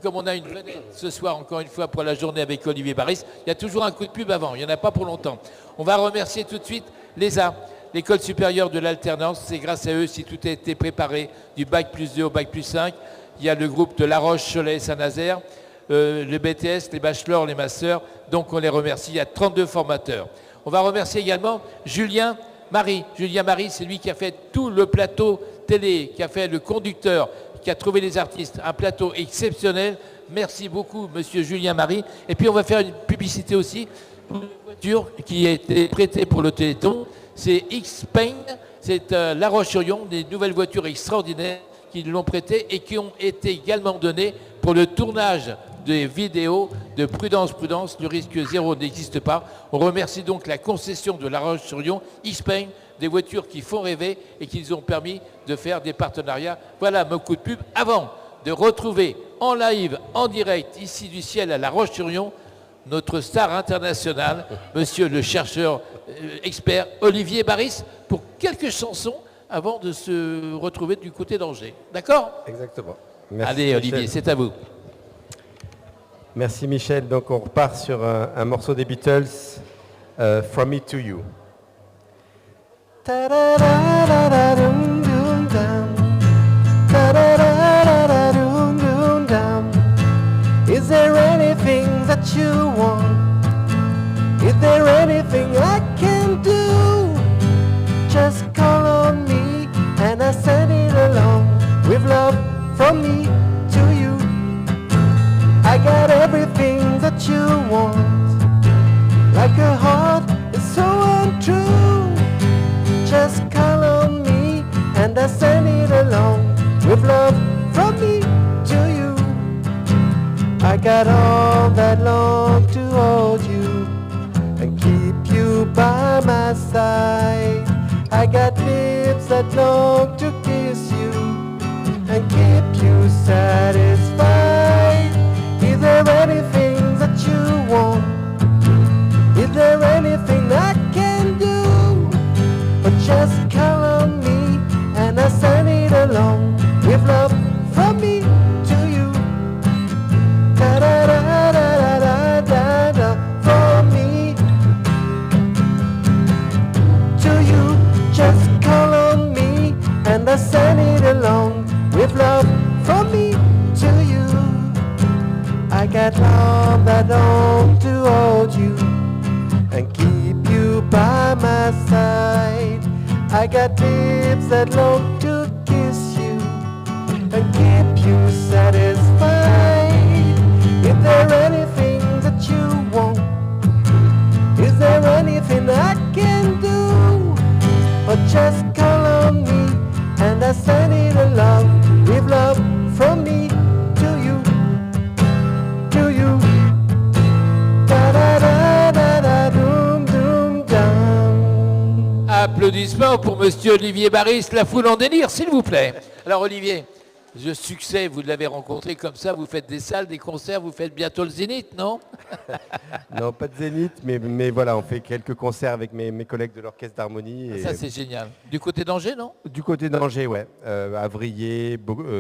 comme on a une vedette ce soir, encore une fois, pour la journée avec Olivier Baris, il y a toujours un coup de pub avant, il n'y en a pas pour longtemps. On va remercier tout de suite l'ESA, l'École supérieure de l'alternance. C'est grâce à eux si tout a été préparé du bac plus 2 au bac plus 5. Il y a le groupe de La Roche, Cholet, Saint-Nazaire, le BTS, les bachelors, les masters. Donc on les remercie, il y a 32 formateurs. On va remercier également Julien Marie. Julien Marie, c'est lui qui a fait tout le plateau télé, qui a fait le conducteur, qui a trouvé les artistes. Un plateau exceptionnel. Merci beaucoup, monsieur Julien Marie. Et puis on va faire une publicité aussi pour une voiture qui a été prêtée pour le Téléthon. C'est X-Pain, c'est La Roche-sur-Yon, des nouvelles voitures extraordinaires qui l'ont prêtées et qui ont été également données pour le tournage des vidéos de Prudence, Prudence, le risque zéro n'existe pas. On remercie donc la concession de La Roche-sur-Yon, X-Pain, des voitures qui font rêver et qui nous ont permis de faire des partenariats. Voilà mon coup de pub. Avant de retrouver en live, en direct, ici du ciel à La Roche-sur-Yon, notre star international, monsieur le chercheur expert Olivier Baris, pour quelques chansons avant de se retrouver du côté d'Angers. D'accord? Exactement. Merci, allez, Olivier, c'est à vous. Merci Michel. Donc on repart sur un morceau des Beatles, From Me to You. Is there anything that you want? Is there anything I can do? Just call on me and I send it along with love from me to you. I got everything that you want, like a heart is so untrue. Just call on me and I send it along with love from me to you. I got all that long to hold you and keep you by my side. I got lips that long to kiss you and keep you satisfied. Is there anything that you want? Is there anything I can do? But just call on me and I send it along with love from me to you. Da da da da da da da from me to you. Just call on me and I send it along with love from me to you. I got love that long to hold you and keep you by my side. I got lips that long to kiss you and keep you satisfied. Is there anything that you want? Is there anything I can do? Or just call on me and I send it along with love from me to you. To you. Da da da da da doom doom dum. Applaudissements pour monsieur Olivier Baris, la foule en délire, s'il vous plaît. Alors Olivier, ce succès, vous l'avez rencontré comme ça, vous faites des salles, des concerts, vous faites bientôt le Zénith, non? Non, pas de Zénith, mais voilà, on fait quelques concerts avec mes collègues de l'Orchestre d'Harmonie. Ça, c'est génial. Du côté d'Angers, non? Du côté d'Angers, ouais. Avrier,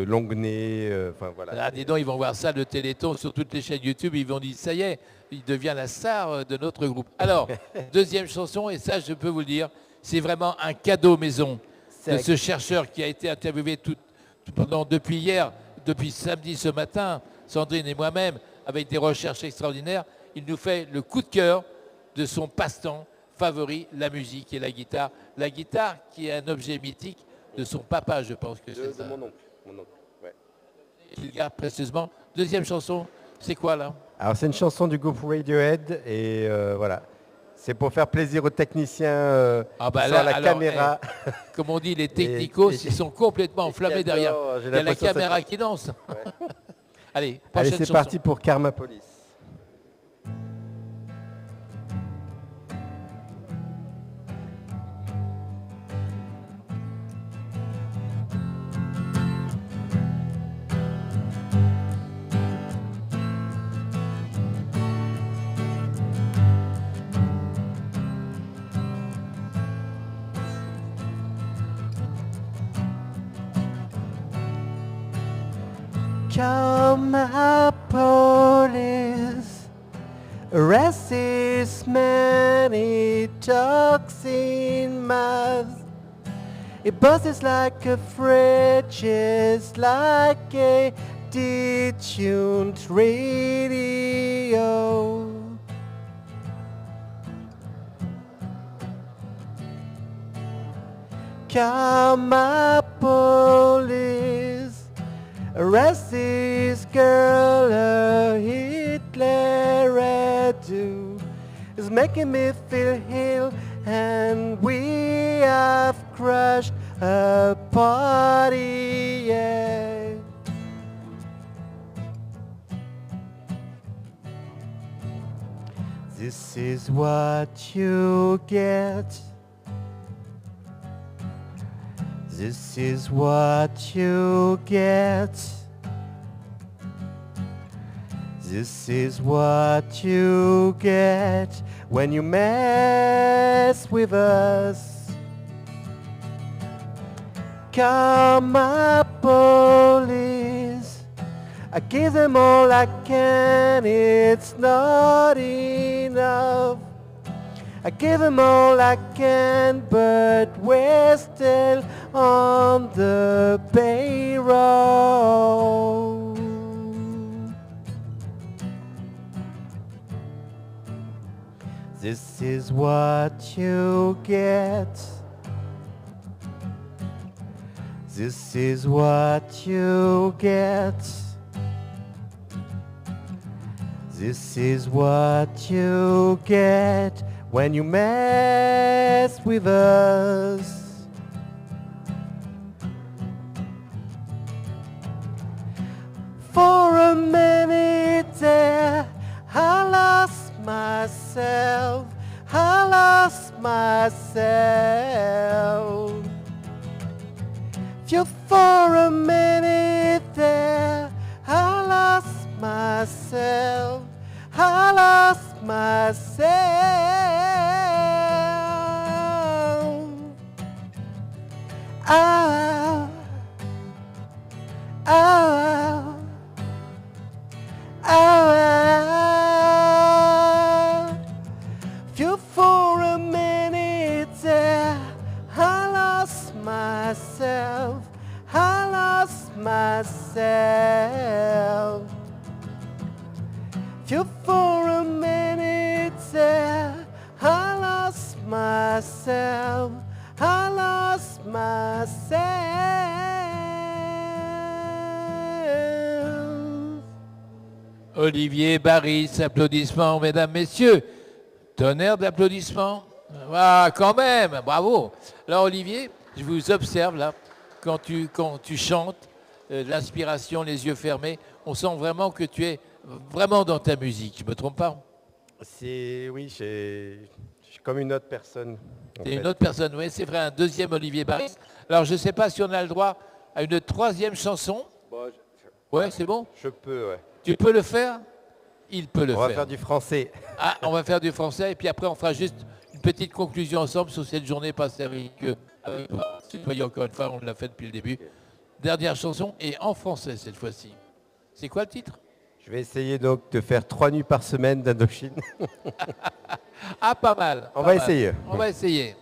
Longuenay, enfin voilà. Ah, dis donc, ils vont voir ça, le Téléthon, sur toutes les chaînes YouTube, ils vont dire, ça y est, il devient la star de notre groupe. Alors, deuxième chanson, et ça, je peux vous le dire, c'est vraiment un cadeau maison de ce chercheur qui a été interviewé depuis hier, depuis samedi ce matin, Sandrine et moi-même, avec des recherches extraordinaires. Il nous fait le coup de cœur de son passe-temps favori, la musique et la guitare. La guitare qui est un objet mythique de son papa, je pense que c'est ça. De mon oncle. Ouais. Il garde précieusement. Deuxième chanson, c'est quoi là? Alors c'est une chanson du groupe Radiohead et voilà. C'est pour faire plaisir aux techniciens sur la caméra. Comme on dit, les technicos, ils sont complètement enflammés derrière. Il y a la caméra qui danse. Ouais. Allez, prochaine chanson. C'est parti pour Karma Police. my police arrests this man, he talks in mouth. It buzzes like a fridge, it's like a detuned radio. Come my police, arrest this girl, her Hitler redo is making me feel ill, and we have crushed a party, yeah. This is what you get. This is what you get. This is what you get when you mess with us. Come my police, I give them all I can, it's not enough. I give them all I can, but we're still on the payroll. This is what you get. This is what you get. This is what you get when you mess with us. For a minute there, I lost myself. I lost myself. Just for a minute there, I lost myself. I lost myself. Ow, ow, ow, ow. Just for a minute there, I lost myself. I lost myself. Just for a minute there, I lost myself. I lost myself. Olivier Baris, applaudissements, mesdames, messieurs. Tonnerre d'applaudissements. Ah, quand même, bravo. Alors, Olivier, je vous observe là, quand tu chantes, l'inspiration, les yeux fermés, on sent vraiment que tu es vraiment dans ta musique. Je me trompe pas? Oui, je suis comme une autre personne. C'est une autre personne, oui, c'est vrai, un deuxième Olivier Baris. Alors, je ne sais pas si on a le droit à une troisième chanson. Bon, Ouais, c'est bon? je peux, ouais. Tu peux le faire? Il peut le faire. On va faire du français. Ah, on va faire du français et puis après on fera juste une petite conclusion ensemble sur cette journée passée avec toi. Soyez encore une fois, on l'a fait depuis le début. Dernière chanson et en français cette fois-ci. C'est quoi le titre? Je vais essayer donc de faire 3 nuits par semaine d'Indochine. Ah, pas mal. On va essayer. On va essayer.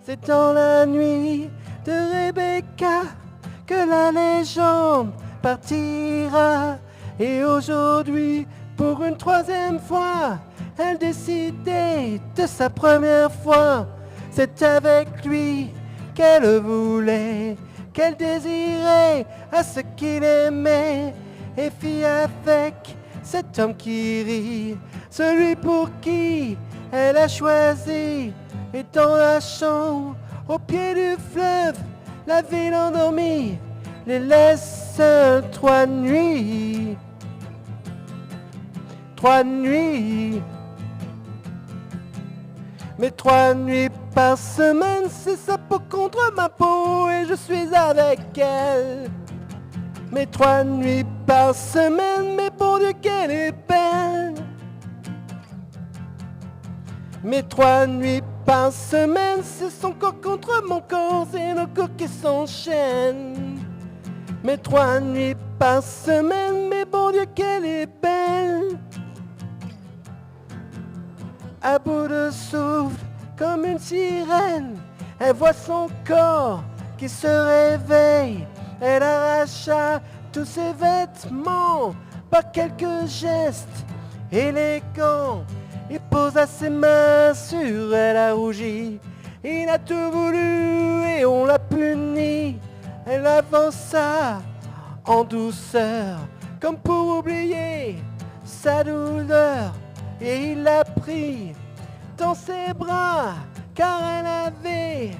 C'est dans la nuit de Rebecca que la légende partira. Et aujourd'hui, pour une troisième fois, elle décidait de sa première fois. C'est avec lui qu'elle voulait, qu'elle désirait à ce qu'il aimait. Et fit avec cet homme qui rit, celui pour qui elle a choisi. Et dans la chambre, au pied du fleuve, la ville endormie les laisse 3 nuits. 3 nuits. Mais 3 nuits par semaine, c'est sa peau contre ma peau et je suis avec elle. mais 3 nuits par semaine, mais bon Dieu qu'elle est belle. Mais 3 nuits par semaine, c'est son corps contre mon corps, c'est nos corps qui s'enchaînent. Mais 3 nuits par semaine, mais bon Dieu qu'elle est belle. À bout de souffle, comme une sirène, elle voit son corps qui se réveille. Elle arracha tous ses vêtements par quelques gestes élégants. Il posa ses mains sur elle, a rougi. Il a tout voulu et on l'a puni. Elle avança en douceur, comme pour oublier sa douleur. Et il l'a pris dans ses bras, car elle avait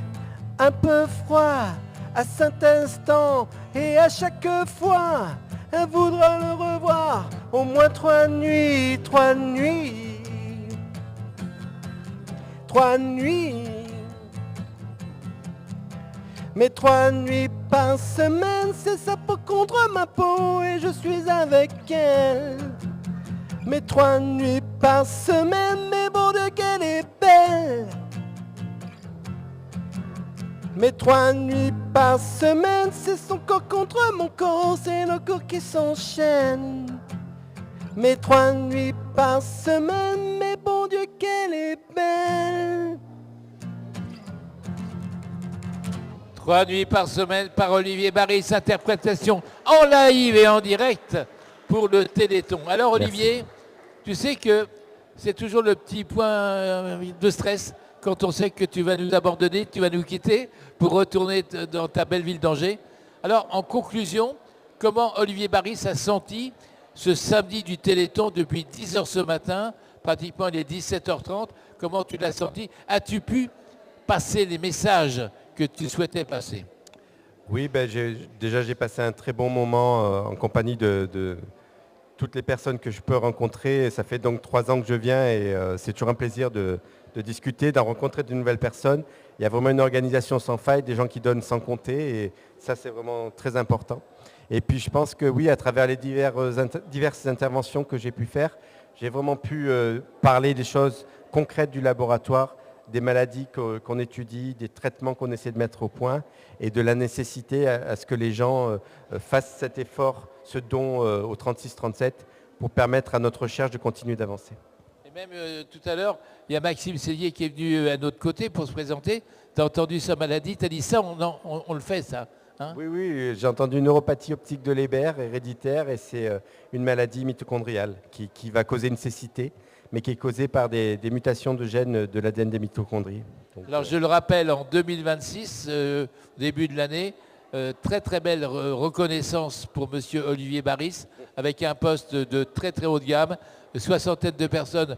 un peu froid à cet instant. Et à chaque fois, elle voudra le revoir. Au moins 3 nuits, 3 nuits. 3 nuits. Mais 3 nuits par semaine, c'est sa peau contre ma peau et je suis avec elle. Mais 3 nuits par semaine, mais bon Dieu qu'elle est belle. Mais 3 nuits par semaine, c'est son corps contre mon corps, c'est nos corps qui s'enchaînent. Mais 3 nuits par semaine, mais bon Dieu qu'elle est belle. 3 nuits par semaine par Olivier Baris, interprétation en live et en direct pour le Téléthon. Alors Olivier, tu sais que c'est toujours le petit point de stress quand on sait que tu vas nous abandonner, tu vas nous quitter pour retourner dans ta belle ville d'Angers. Alors en conclusion, comment Olivier Baris a senti ce samedi du Téléthon depuis 10h ce matin, pratiquement il est 17h30, comment tu l'as senti? As-tu pu passer les messages que tu souhaitais passer? Oui, déjà j'ai passé un très bon moment en compagnie de toutes les personnes que je peux rencontrer. Ça fait donc 3 ans que je viens et c'est toujours un plaisir de discuter, d'en rencontrer de nouvelles personnes. Il y a vraiment une organisation sans faille, des gens qui donnent sans compter et ça c'est vraiment très important. Et puis je pense que oui, à travers les diverses interventions que j'ai pu faire, j'ai vraiment pu parler des choses concrètes du laboratoire, des maladies qu'on étudie, des traitements qu'on essaie de mettre au point et de la nécessité à ce que les gens fassent cet effort, ce don au 36-37 pour permettre à notre recherche de continuer d'avancer. Et même tout à l'heure, il y a Maxime Sellier qui est venu à notre côté pour se présenter. Tu as entendu sa maladie, tu as dit ça, on le fait ça. Hein? Oui, j'ai entendu une neuropathie optique de Leber, héréditaire, et c'est une maladie mitochondriale qui va causer une cécité, mais qui est causée par des mutations de gènes de l'ADN des mitochondries. Donc, alors je le rappelle, en 2026, début de l'année, très très belle reconnaissance pour monsieur Olivier Baris, avec un poste de très très haut de gamme, une soixantaine de personnes,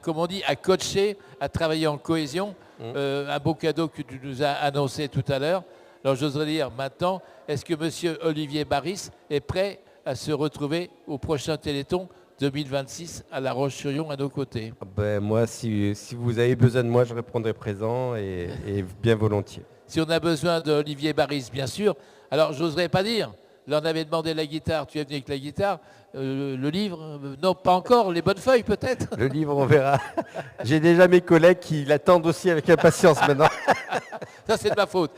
comme on dit, à coacher, à travailler en cohésion. Un beau cadeau que tu nous as annoncé tout à l'heure. Alors j'oserais dire maintenant, est-ce que monsieur Olivier Baris est prêt à se retrouver au prochain Téléthon 2026 à La Roche-sur-Yon à nos côtés? Moi, si vous avez besoin de moi, je répondrai présent et bien volontiers. Si on a besoin d'Olivier Baris, bien sûr. Alors, j'oserais pas dire. Là, on avait demandé la guitare, tu es venu avec la guitare. Le livre, non, pas encore. Les bonnes feuilles, peut-être. Le livre, on verra. J'ai déjà mes collègues qui l'attendent aussi avec impatience maintenant. Ça, c'est de ma faute.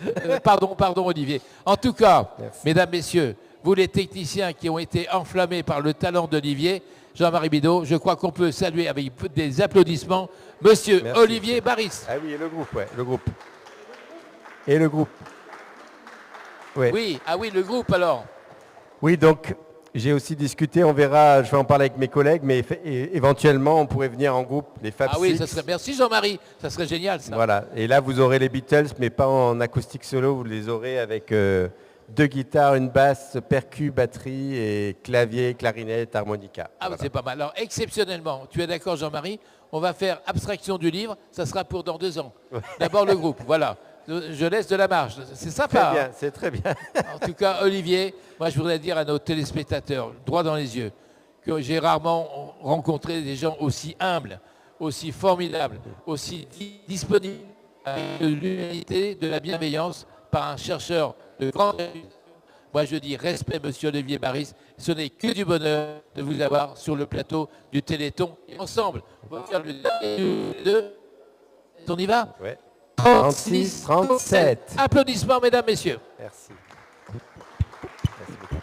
Pardon, Olivier. En tout cas, merci. Mesdames, messieurs, vous les techniciens qui ont été enflammés par le talent d'Olivier, Jean-Marie Bidot, je crois qu'on peut saluer avec des applaudissements monsieur merci. Olivier Baris. Ah oui, et le groupe, ouais, le groupe. Et le groupe. Ouais. Oui, ah oui, le groupe alors. Oui, donc j'ai aussi discuté, on verra, je vais en parler avec mes collègues, mais éventuellement on pourrait venir en groupe, les Fab Ah oui, Six. ça serait, merci Jean-Marie, ça serait génial ça. Voilà, et là vous aurez les Beatles, mais pas en acoustique solo, vous les aurez avec 2 guitares, une basse, percu, batterie et clavier, clarinette, harmonica. Ah, voilà. C'est pas mal. Alors exceptionnellement, tu es d'accord Jean-Marie, on va faire abstraction du livre, ça sera pour dans 2 ans. D'abord le groupe, voilà. Je laisse de la marge, c'est sympa. Très bien, hein. c'est très bien. En tout cas, Olivier, moi je voudrais dire à nos téléspectateurs, droit dans les yeux, que j'ai rarement rencontré des gens aussi humbles, aussi formidables, aussi disponibles, avec de l'humanité, de la bienveillance, par un chercheur de grande réussite, Moi, je dis respect, monsieur Olivier Baris. Ce n'est que du bonheur de vous avoir sur le plateau du Téléthon. Et ensemble, on va faire le deux. On y va? Ouais. 36, 37. Applaudissements, mesdames, messieurs. Merci. Merci beaucoup.